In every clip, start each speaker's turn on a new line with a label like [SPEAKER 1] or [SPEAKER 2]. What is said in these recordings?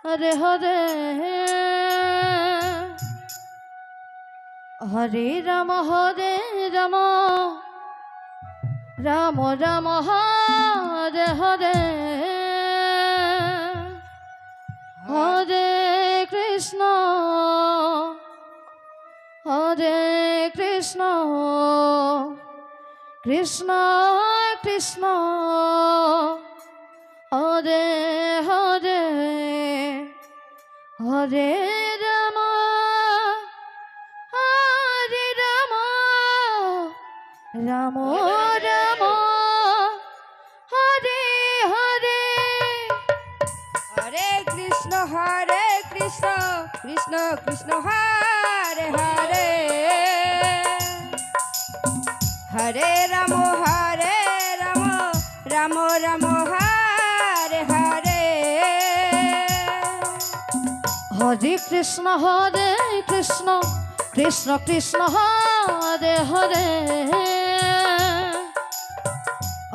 [SPEAKER 1] Hare Hare Hare Ram Ram Ram Hare Hare Hare Krishna Krishna Krishna Hare Hare Hare Ram Ram Ram Hare Hare
[SPEAKER 2] Hare Krishna Krishna Krishna Hare Hare Hare Ram Ram Ram Hare Hare
[SPEAKER 1] Hare Krishna Krishna Krishna Hare Hare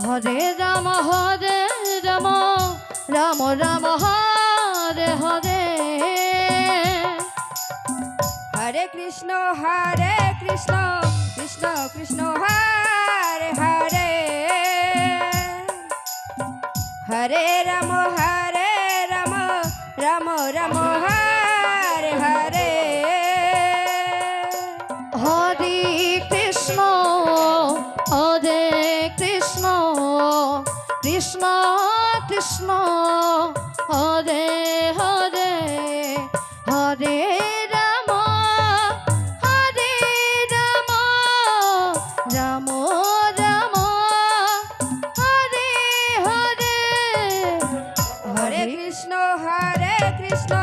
[SPEAKER 1] Hare Ram Ram Ram Hare Hare
[SPEAKER 2] Hare Krishna Krishna Krishna Hare Hare Hare Ram Ram Ram Hare Hare
[SPEAKER 1] Hare Krishna Krishna Krishna Hare Hare Hare Ram Ram Ram Hare Hare
[SPEAKER 2] Hare Krishna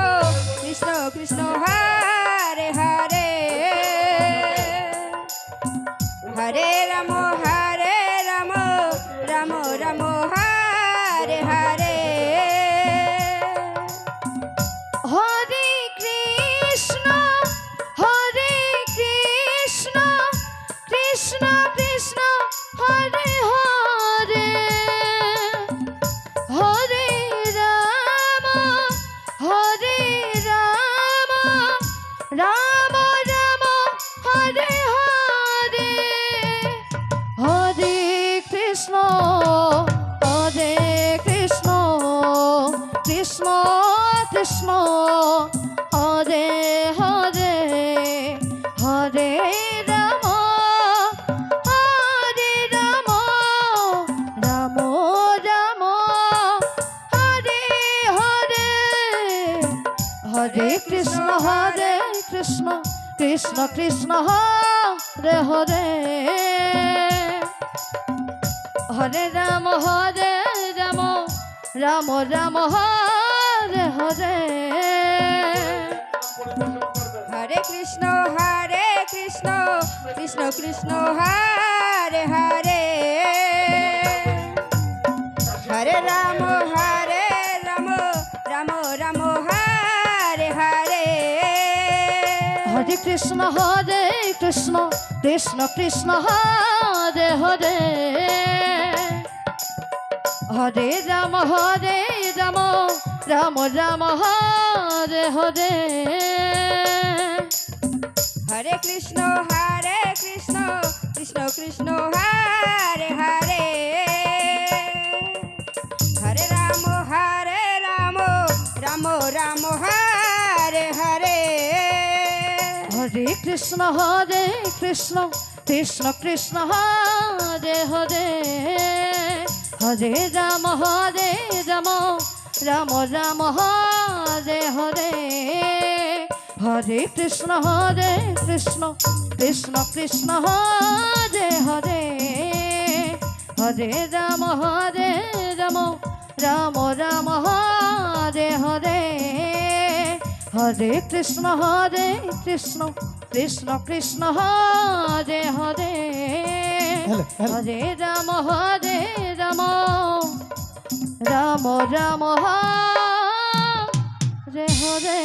[SPEAKER 2] Krishna Krishna Hare Hare Hare Ram Ram Ram Hare Hare
[SPEAKER 1] Hare Krishna Krishna Krishna Hare Hare Hare Ram Ram Ram Hare Hare Hare Krishna Krishna Krishna Hare Hare Hare Ram Ram Ram Hare Hare Hare Krishna Krishna Krishna Hare Hare Hare Ram Ram Ram Hare Hare
[SPEAKER 2] Hare Krishna Krishna Krishna Hare Hare Hare Ram Ram Ram Hare Hare
[SPEAKER 1] Hare Krishna Krishna Krishna Hare Hare Hare Ram Ram Ram Hare Hare
[SPEAKER 2] Hare Krishna Krishna Krishna Hare Hare Hare Ram Ram Ram Hare Hare
[SPEAKER 1] Hare Krishna Krishna Krishna Hare Hare Hare Ram Ram Ram Hare Hare Hare Krishna Krishna Krishna Hare Hare Hare Ram Ram Ram Hare Hare Hare Krishna Krishna Krishna Hare Hare Hare Ram Ram Ram Hare Hare